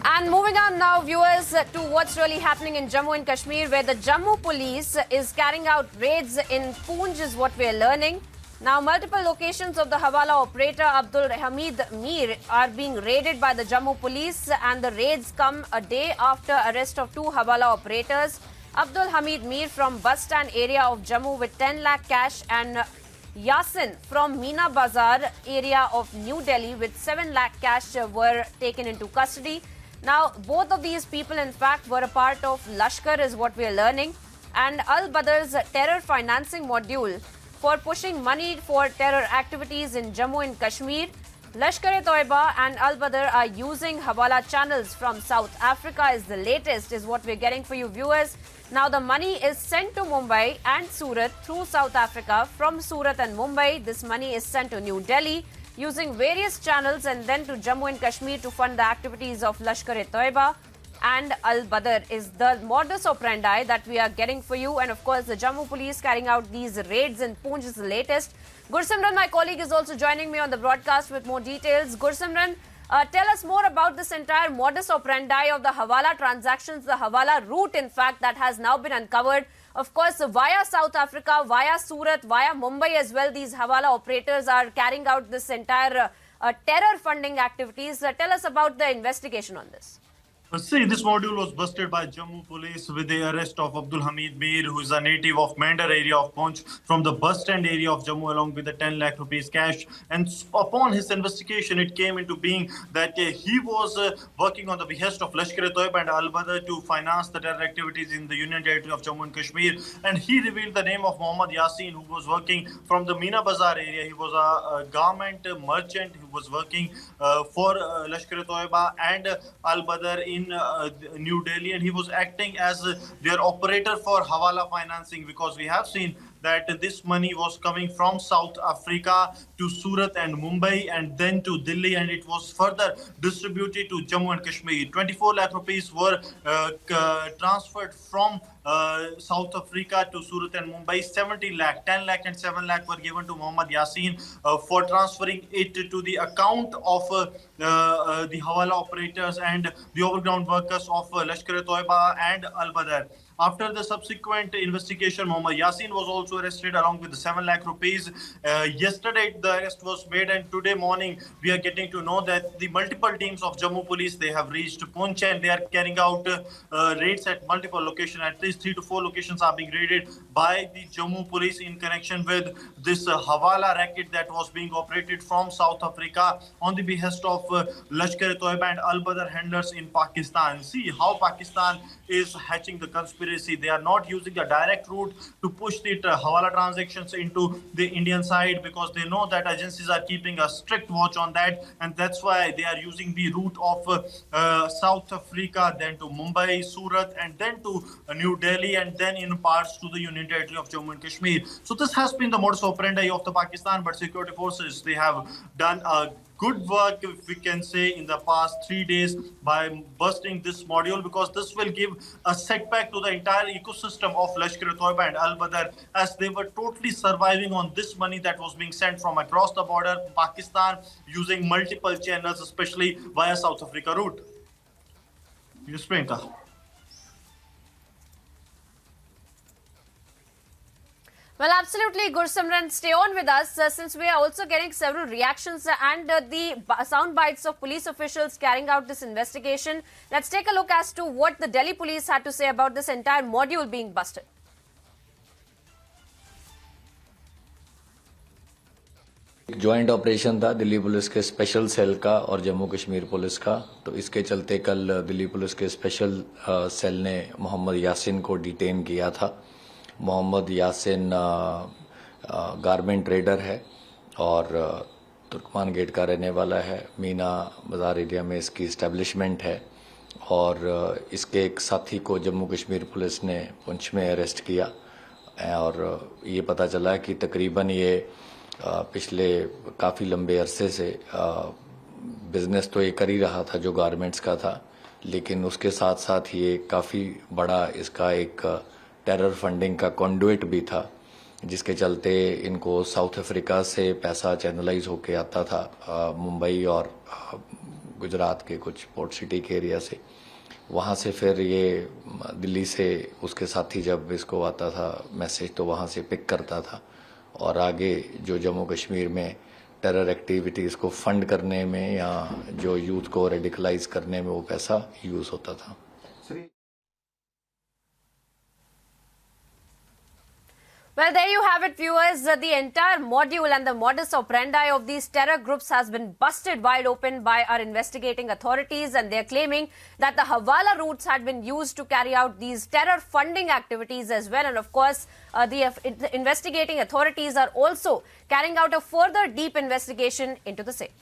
And moving on now, viewers, to what's really happening in Jammu and Kashmir, where the Jammu police is carrying out raids in Poonch is what we're learning. Now, multiple locations of the Hawala operator Abdul Hamid Mir are being raided by the Jammu police, and the raids come a day after arrest of two Hawala operators. Abdul Hamid Mir from bus stand area of Jammu with 10 lakh cash, and Yasin from Meena Bazar area of New Delhi with 7 lakh cash were taken into custody. Now, both of these people, in fact, were a part of Lashkar, is what we are learning, and Al-Badar's terror financing module for pushing money for terror activities in Jammu and Kashmir. Lashkar-e-Toiba and Al-Badr are using Hawala channels from South Africa is the latest, is what we're getting for you viewers. Now, the money is sent to Mumbai and Surat through South Africa. From Surat and Mumbai, this money is sent to New Delhi using various channels and then to Jammu and Kashmir to fund the activities of Lashkar-e-Toiba and Al-Badr is the modus operandi that we are getting for you. And of course, the Jammu police carrying out these raids in Poonch is the latest. Gursimran, my colleague, is also joining me on the broadcast with more details. Gursimran, tell us more about this entire modus operandi of the Hawala transactions, the Hawala route, in fact, that has now been uncovered. Of course, via South Africa, via Surat, via Mumbai as well, these Hawala operators are carrying out this entire terror funding activities. Tell us about the investigation on this. See, this module was busted by Jammu police with the arrest of Abdul Hamid Mir, who is a native of Mandar area of Poonch, from the bus stand area of Jammu, along with the 10 lakh rupees cash. And upon his investigation, it came into being that he was working on the behest of Lashkar-e-Toiba and Al-Badr to finance the terror activities in the Union Territory of Jammu and Kashmir. And he revealed the name of Muhammad Yasin, who was working from the Meena Bazar area. He was a garment merchant who was working for Lashkar-e-Toiba and Al-Badr in New Delhi, and he was acting as their operator for Hawala financing, because we have seen that this money was coming from South Africa to Surat and Mumbai and then to Delhi, and it was further distributed to Jammu and Kashmir. 24 lakh rupees were transferred from South Africa to Surat and Mumbai. 70 lakh, 10 lakh and 7 lakh were given to Muhammad Yasin for transferring it to the account of the Hawala operators and the overground workers of Lashkar-e-Toiba and Al-Badr. After the subsequent investigation, Muhammad Yasin was also arrested along with the 7 lakh rupees. Yesterday, the arrest was made, and today morning, we are getting to know that the multiple teams of Jammu police, they have reached Poonch and they are carrying out raids at multiple locations. At least 3 to 4 locations are being raided by the Jammu police in connection with this Hawala racket that was being operated from South Africa on the behest of Lashkar-e-Toiba and Al-Badr handlers in Pakistan. See how Pakistan is hatching the conspiracy. They are not using a direct route to push the Hawala transactions into the Indian side, because they know that agencies are keeping a strict watch on that, and that's why they are using the route of South Africa, then to Mumbai, Surat, and then to New Delhi, and then in parts to the Union Territory of Jammu and Kashmir. So this has been the modus operandi of the Pakistan, but security forces, they have done a good work, if we can say, in the past 3 days by busting this module, because this will give a setback to the entire ecosystem of Lashkar-e-Toiba and Al-Badr, as they were totally surviving on this money that was being sent from across the border, Pakistan, using multiple channels, especially via South Africa route. Yes, Priyanka. Well, absolutely, Gursimran, stay on with us since we are also getting several reactions and the sound bites of police officials carrying out this investigation. Let's take a look as to what the Delhi police had to say about this entire module being busted. एक joint operation था Delhi police के special cell का और Jammu Kashmir police का, तो इसके चलते कल दिल्ली पुलिस के स्पेशल सेल ने मोहम्मद यासिन को डिटेन किया था। मोहम्मद यासिन गारमेंट ट्रेडर है और तुर्कमान गेट का रहने वाला है। मीना बाज़ार एरिया में इसकी इस्टेब्लिशमेंट है और इसके एक साथी को जम्मू कश्मीर पुलिस ने पुंछ में अरेस्ट किया और ये पता चला कि तकरीबन ये पिछले काफ़ी लंबे अरसे से बिज़नेस तो ये कर ही रहा था जो गारमेंट्स का था, लेकिन उसके साथ साथ ये काफ़ी बड़ा इसका एक टेरर फंडिंग का कंडुइट भी था, जिसके चलते इनको साउथ अफ्रीका से पैसा चैनलाइज होके आता था मुंबई और गुजरात के कुछ पोर्ट सिटी के एरिया से। वहाँ से फिर ये दिल्ली से उसके साथी जब इसको आता था मैसेज तो वहाँ से पिक करता था और आगे जो जम्मू कश्मीर में टेरर एक्टिविटीज़ को फंड करने में या जो यूथ को रेडिकलाइज करने में वो पैसा यूज़ होता था। Well, there you have it, viewers. The entire module and the modus operandi of these terror groups has been busted wide open by our investigating authorities, and they're claiming that the Hawala routes had been used to carry out these terror funding activities as well. And of course, the investigating authorities are also carrying out a further deep investigation into the same.